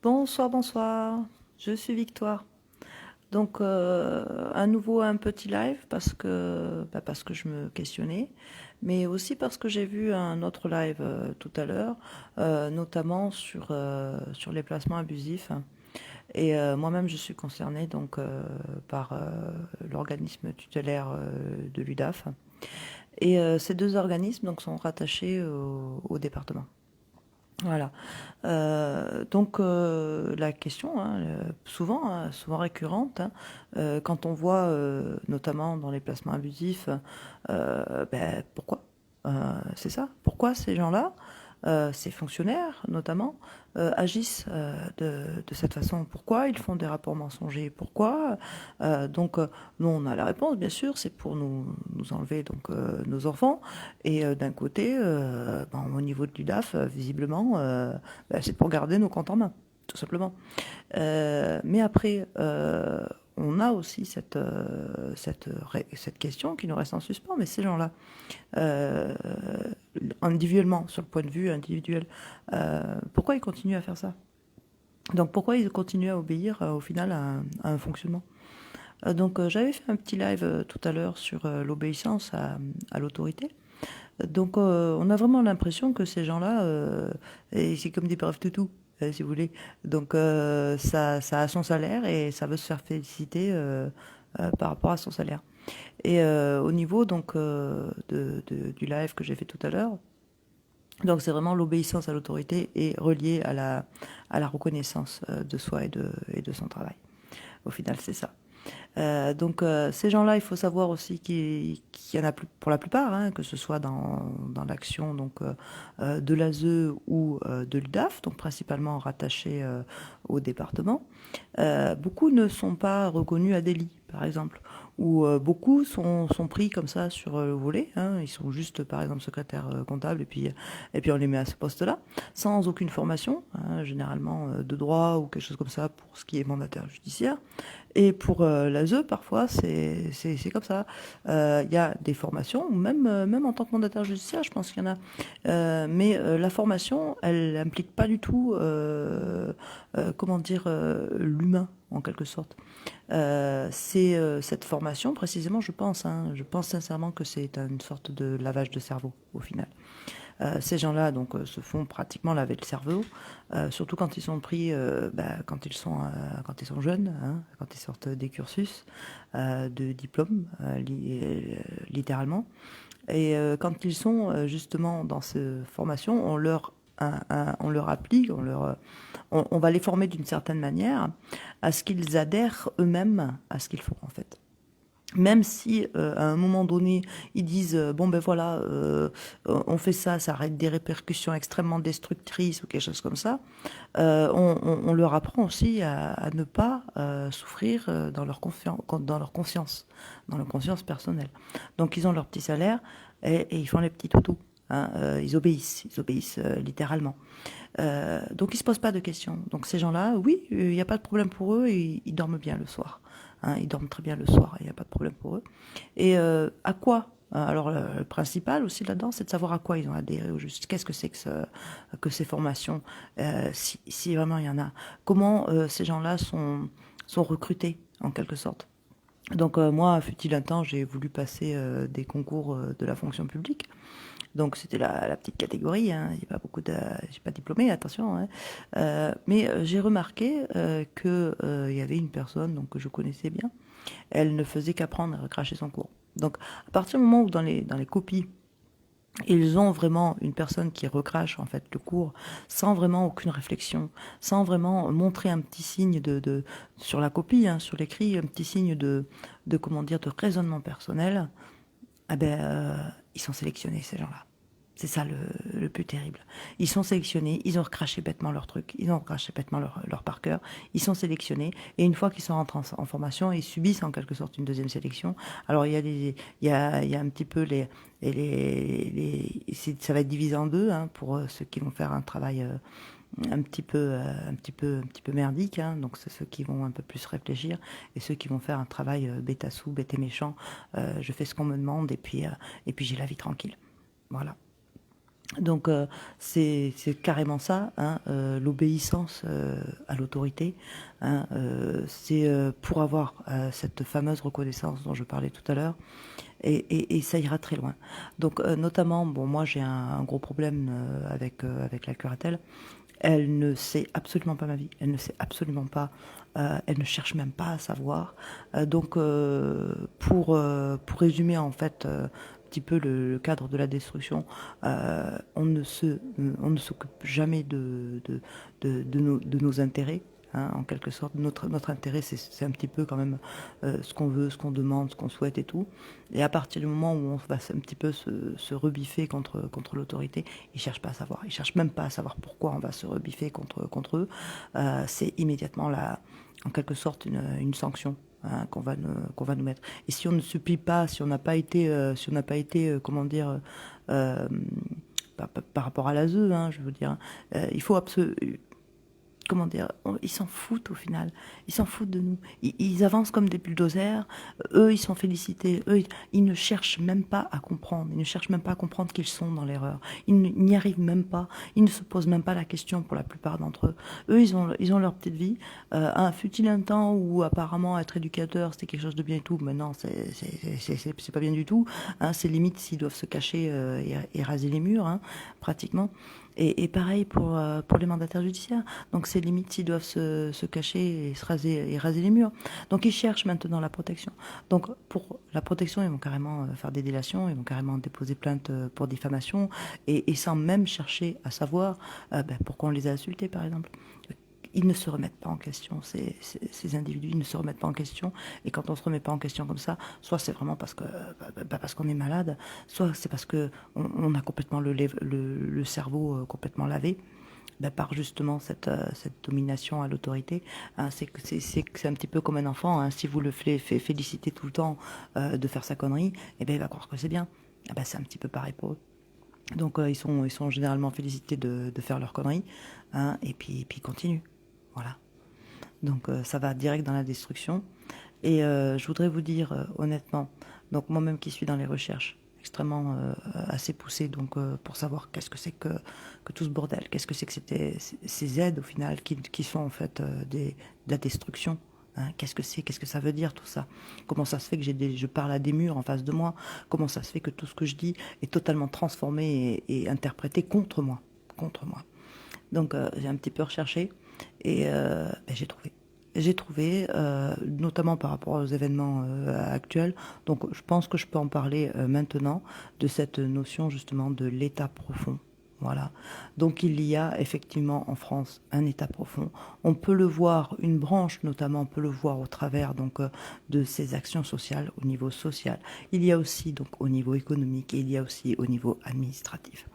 Bonsoir, bonsoir. Je suis Victoire. Donc, à nouveau un petit live parce que je me questionnais, mais aussi parce que j'ai vu un autre live tout à l'heure, notamment sur les placements abusifs. Et moi-même, je suis concernée donc par l'organisme tutélaire de l'UDAF. Et ces deux organismes donc sont rattachés au département. Voilà. Donc la question, hein, souvent récurrente, hein, quand on voit, notamment dans les placements abusifs, pourquoi? C'est ça. Pourquoi ces gens-là, ces fonctionnaires notamment, agissent de cette façon? Pourquoi ils font des rapports mensongers? Pourquoi? Nous, on a la réponse, bien sûr, c'est pour nous enlever donc nos enfants. Et d'un côté, au niveau de l'UDAF, visiblement, c'est pour garder nos comptes en main, tout simplement. Mais après, on a aussi cette question qui nous reste en suspens, mais ces gens-là, euh, individuellement, sur le point de vue individuel, pourquoi ils continuent à faire ça? Donc pourquoi ils continuent à obéir au final à un fonctionnement? J'avais fait un petit live tout à l'heure sur l'obéissance à l'autorité. Donc on a vraiment l'impression que ces gens-là, c'est comme des brefs toutous, si vous voulez. Donc ça a son salaire et ça veut se faire féliciter par rapport à son salaire. Et au niveau donc du live que j'ai fait tout à l'heure, donc c'est vraiment l'obéissance à l'autorité et reliée à la reconnaissance de soi et de son travail. Au final, c'est ça. Ces gens-là, il faut savoir aussi qu'il y en a plus, pour la plupart, hein, que ce soit dans l'action de l'ASE ou de l'UDAF, donc principalement rattachés au département. Beaucoup ne sont pas reconnus à délit, par exemple, ou beaucoup sont pris comme ça sur le volet. Hein, ils sont juste, par exemple, secrétaire comptable et puis on les met à ce poste-là, sans aucune formation, hein, généralement de droit ou quelque chose comme ça pour ce qui est mandataire judiciaire. Et pour l'ASE, parfois, c'est comme ça. Il y a des formations, même en tant que mandataire judiciaire, je pense qu'il y en a. Mais la formation, elle implique pas du tout, l'humain, en quelque sorte. C'est cette formation, précisément, je pense sincèrement que c'est une sorte de lavage de cerveau, au final. Ces gens-là donc se font pratiquement laver le cerveau, surtout quand ils sont pris, quand ils sont jeunes, hein, quand ils sortent des cursus de diplôme, littéralement. Et quand ils sont justement dans cette formation, on leur applique, on va les former d'une certaine manière à ce qu'ils adhèrent eux-mêmes à ce qu'ils font en fait. Même si à un moment donné ils disent on fait ça, ça a des répercussions extrêmement destructrices ou quelque chose comme ça, on leur apprend aussi à ne pas souffrir dans leur conscience, dans leur conscience personnelle. Donc ils ont leur petit salaire et ils font les petits toutous. Hein, ils obéissent littéralement. Donc ils se posent pas de questions. Donc ces gens-là, oui, il n'y a pas de problème pour eux, ils dorment bien le soir. Hein, ils dorment très bien le soir, il n'y a pas de problème pour eux. Et à quoi? Alors le principal aussi là-dedans, c'est de savoir à quoi ils ont adhéré au juste. Qu'est-ce que c'est que ces formations, si vraiment il y en a. Comment ces gens-là sont recrutés en quelque sorte. Donc moi, fut-il un temps, j'ai voulu passer des concours de la fonction publique. Donc c'était la petite catégorie, hein. J'ai pas diplômé, attention, hein. Mais j'ai remarqué que il y avait une personne donc que je connaissais bien. Elle ne faisait qu'apprendre à cracher son cours. Donc à partir du moment où dans les copies ils ont vraiment une personne qui recrache en fait le cours sans vraiment aucune réflexion, sans vraiment montrer un petit signe sur la copie, hein, sur l'écrit, un petit signe de comment dire de raisonnement personnel. Ah ils sont sélectionnés ces gens-là. C'est ça le plus terrible. Ils sont sélectionnés, ils ont recraché bêtement leur truc, ils ont recraché bêtement leur par cœur, ils sont sélectionnés, et une fois qu'ils sont rentrés en formation, ils subissent en quelque sorte une deuxième sélection. Alors il y a un petit peu ça va être divisé en deux, hein, pour ceux qui vont faire un travail un petit peu merdique, hein, donc c'est ceux qui vont un peu plus réfléchir, et ceux qui vont faire un travail bête à sous, bête et méchant, je fais ce qu'on me demande, et puis j'ai la vie tranquille. Voilà. Donc c'est carrément ça, hein, l'obéissance à l'autorité. Hein, c'est pour avoir cette fameuse reconnaissance dont je parlais tout à l'heure, et ça ira très loin. Donc notamment, bon, moi j'ai un gros problème avec la curatelle. Elle ne sait absolument pas ma vie, elle ne sait absolument pas, elle ne cherche même pas à savoir. Donc pour résumer en fait un petit peu le cadre de la destruction, on ne s'occupe jamais de nos intérêts. Hein, en quelque sorte, notre intérêt, c'est un petit peu quand même ce qu'on veut, ce qu'on demande, ce qu'on souhaite et tout. Et à partir du moment où on va un petit peu se rebiffer contre l'autorité, ils cherchent pas à savoir. Ils cherchent même pas à savoir pourquoi on va se rebiffer contre eux. C'est immédiatement en quelque sorte une sanction. Hein, qu'on va nous mettre. Et si on ne supplie pas, si on n'a pas été, comment dire, euh, par rapport à l'ASE, hein, je veux dire, il faut absolument, comment dire, ils s'en foutent au final. Ils s'en foutent de nous. Ils avancent comme des bulldozers. Eux, ils sont félicités. Eux, ils ne cherchent même pas à comprendre. Ils ne cherchent même pas à comprendre qu'ils sont dans l'erreur. Ils n'y arrivent même pas. Ils ne se posent même pas la question pour la plupart d'entre eux. Eux, ils ont leur petite vie. Fut-il un temps où apparemment être éducateur, c'était quelque chose de bien et tout. Maintenant, c'est pas bien du tout. Hein, c'est limite s'ils doivent se cacher et raser les murs, hein, pratiquement. Et pareil pour les mandataires judiciaires. Donc c'est limite s'ils doivent se cacher et raser les murs. Donc ils cherchent maintenant la protection. Donc pour la protection, ils vont carrément faire des délations, ils vont carrément déposer plainte pour diffamation, et sans même chercher à savoir pourquoi on les a insultés, par exemple. Ils ne se remettent pas en question, ces individus, ils ne se remettent pas en question. Et quand on se remet pas en question comme ça, soit c'est vraiment parce qu'on est malade, soit c'est parce que on a complètement le cerveau complètement lavé. Par justement cette domination à l'autorité. Hein, c'est un petit peu comme un enfant. Hein, si vous le félicitez tout le temps de faire sa connerie, eh ben, il va croire que c'est bien. C'est un petit peu pareil pour eux. Donc ils sont généralement félicités de faire leur connerie, hein, et puis ils continuent. Voilà. Donc ça va direct dans la destruction. Et je voudrais vous dire honnêtement, donc moi-même qui suis dans les recherches extrêmement assez poussées, donc pour savoir qu'est-ce que c'est que tout ce bordel, qu'est-ce que c'est que ces aides au final qui sont en fait de la destruction. Hein, qu'est-ce que ça veut dire tout ça? Comment ça se fait que je parle à des murs en face de moi? Comment ça se fait que tout ce que je dis est totalement transformé et interprété contre moi? Contre moi. Donc j'ai un petit peu recherché et j'ai trouvé. J'ai trouvé, notamment par rapport aux événements actuels, donc je pense que je peux en parler maintenant, de cette notion justement de l'état profond. Voilà. Donc il y a effectivement en France un état profond. On peut le voir, une branche notamment, on peut le voir au travers donc de ces actions sociales au niveau social. Il y a aussi donc au niveau économique et il y a aussi au niveau administratif.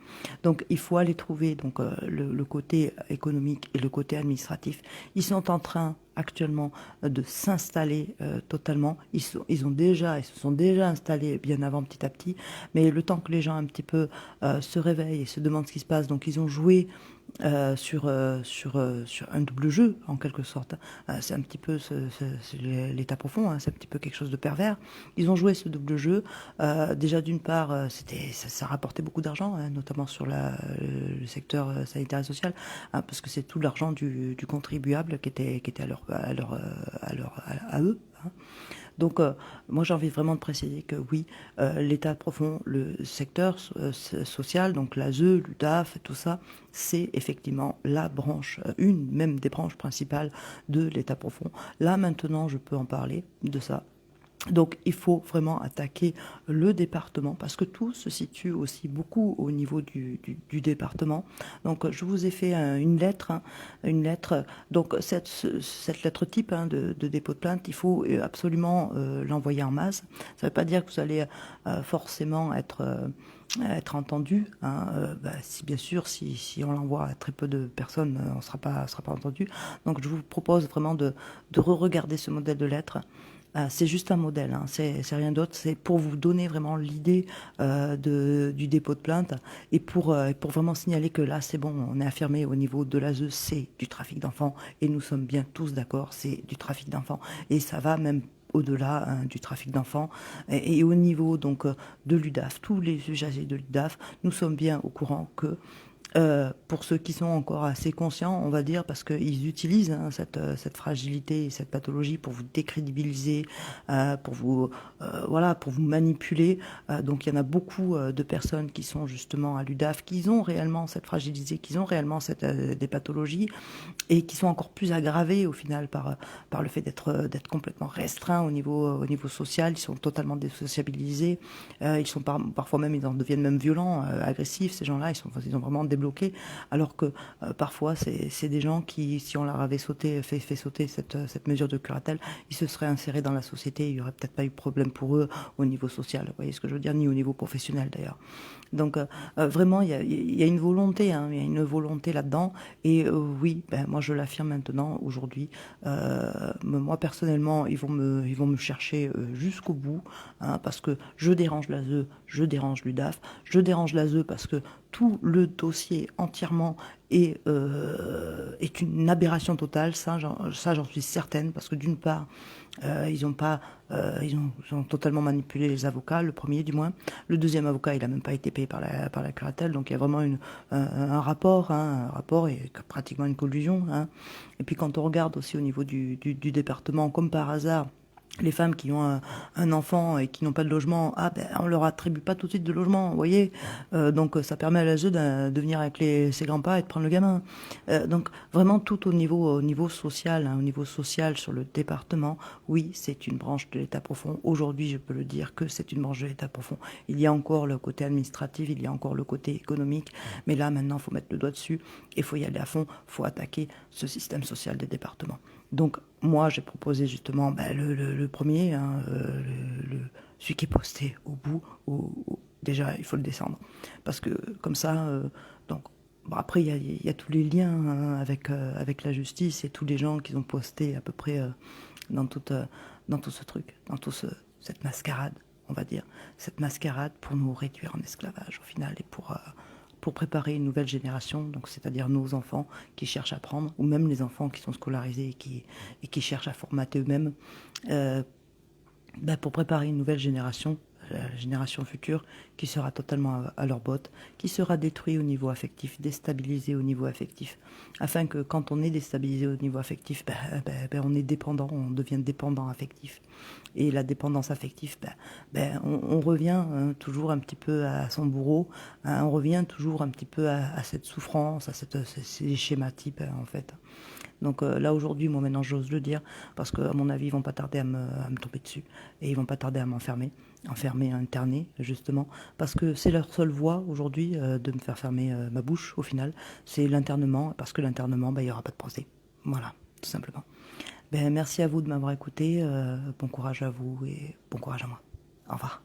Donc il faut aller trouver donc le côté économique et le côté administratif. Ils sont en train actuellement de s'installer totalement. Ils se sont déjà installés bien avant petit à petit, mais le temps que les gens un petit peu se réveillent et se demandent ce qui se passe, donc ils ont joué sur un double jeu, en quelque sorte. C'est un petit peu l'état profond, hein, c'est un petit peu quelque chose de pervers. Ils ont joué ce double jeu. Déjà, d'une part, ça rapportait beaucoup d'argent, hein, notamment sur le secteur sanitaire et social, hein, parce que c'est tout l'argent du contribuable qui était à eux. Hein. Donc, moi, j'ai envie vraiment de préciser que oui, l'État profond, le secteur social, donc l'ASE, l'UDAF, tout ça, c'est effectivement la branche, une même des branches principales de l'État profond. Là, maintenant, je peux en parler de ça. Donc il faut vraiment attaquer le département parce que tout se situe aussi beaucoup au niveau du département. Donc je vous ai fait une lettre, hein, une lettre. Donc cette lettre type, hein, de dépôt de plainte, il faut absolument l'envoyer en masse. Ça ne veut pas dire que vous allez forcément être entendu. Hein, si bien sûr, si on l'envoie à très peu de personnes, on ne sera pas entendu. Donc je vous propose vraiment de re-regarder ce modèle de lettre. C'est juste un modèle, hein, c'est rien d'autre. C'est pour vous donner vraiment l'idée du dépôt de plainte et pour vraiment signaler que là, c'est bon, on est affirmé au niveau de l'ASE, c'est du trafic d'enfants et nous sommes bien tous d'accord, c'est du trafic d'enfants. Et ça va même au-delà du trafic d'enfants. Et au niveau donc de l'UDAF, tous les usagers de l'UDAF, nous sommes bien au courant que pour ceux qui sont encore assez conscients, on va dire, parce qu'ils utilisent cette fragilité et cette pathologie pour vous décrédibiliser, pour vous, voilà, pour vous manipuler. Donc il y en a beaucoup de personnes qui sont justement à l'UDAF, qui ont réellement cette fragilité, qui ont réellement des pathologies et qui sont encore plus aggravées au final par le fait d'être complètement restreints au niveau social. Ils sont totalement désociabilisés. Ils sont parfois même, ils en deviennent même violents, agressifs. Ces gens-là, ils ont vraiment débloqué. Alors que parfois, c'est des gens qui, si on leur avait fait sauter cette mesure de curatelle, ils se seraient insérés dans la société. Il n'y aurait peut-être pas eu de problème pour eux au niveau social. Vous voyez ce que je veux dire, ni au niveau professionnel d'ailleurs. Donc vraiment, il y a une volonté, hein, il y a une volonté là-dedans. Et oui, ben, moi je l'affirme maintenant, aujourd'hui. Moi personnellement, ils vont me chercher jusqu'au bout, hein, parce que je dérange l'ASE, je dérange l'UDAF, je dérange l'ASE parce que tout le dossier entièrement est une aberration totale. Ça, j'en suis certaine, parce que d'une part, ils ont totalement manipulé les avocats, le premier du moins. Le deuxième avocat, il a même pas été payé par la curatelle, donc il y a vraiment un rapport, hein, un rapport et pratiquement une collusion. Hein. Et puis quand on regarde aussi au niveau du département, comme par hasard, les femmes qui ont un enfant et qui n'ont pas de logement, on leur attribue pas tout de suite de logement, vous voyez. Donc ça permet à l'ASE de venir avec ses grands-pas et de prendre le gamin. Donc vraiment tout au niveau social, hein, au niveau social sur le département, oui, c'est une branche de l'État profond. Aujourd'hui, je peux le dire que c'est une branche de l'État profond. Il y a encore le côté administratif, il y a encore le côté économique, mais là maintenant, il faut mettre le doigt dessus et il faut y aller à fond, il faut attaquer ce système social des départements. Donc moi, j'ai proposé justement le premier, hein, celui qui est posté au bout. Déjà, il faut le descendre. Parce que comme ça, donc, bon, après, il y a tous les liens, hein, avec la justice et tous les gens qui ont posté à peu près dans, dans tout ce truc, dans cette mascarade, on va dire. Cette mascarade pour nous réduire en esclavage au final et pour préparer une nouvelle génération, donc c'est-à-dire nos enfants qui cherchent à apprendre, ou même les enfants qui sont scolarisés et qui cherchent à formater eux-mêmes, pour préparer une nouvelle génération, la génération future, qui sera totalement à leur botte, qui sera détruite au niveau affectif, déstabilisée au niveau affectif, afin que quand on est déstabilisé au niveau affectif, on est dépendant, on devient dépendant affectif. Et la dépendance affective, on revient toujours un petit peu à son bourreau, hein, on revient toujours un petit peu à cette souffrance, à ces schémas types, en fait. Donc là aujourd'hui, moi maintenant j'ose le dire, parce qu'à mon avis ils vont pas tarder à me tomber dessus, et ils vont pas tarder à m'enfermer, interner justement, parce que c'est leur seule voie aujourd'hui de me faire fermer ma bouche au final, c'est l'internement, parce que l'internement, il y aura pas de procès. Voilà, tout simplement. Merci à vous de m'avoir écouté, bon courage à vous et bon courage à moi. Au revoir.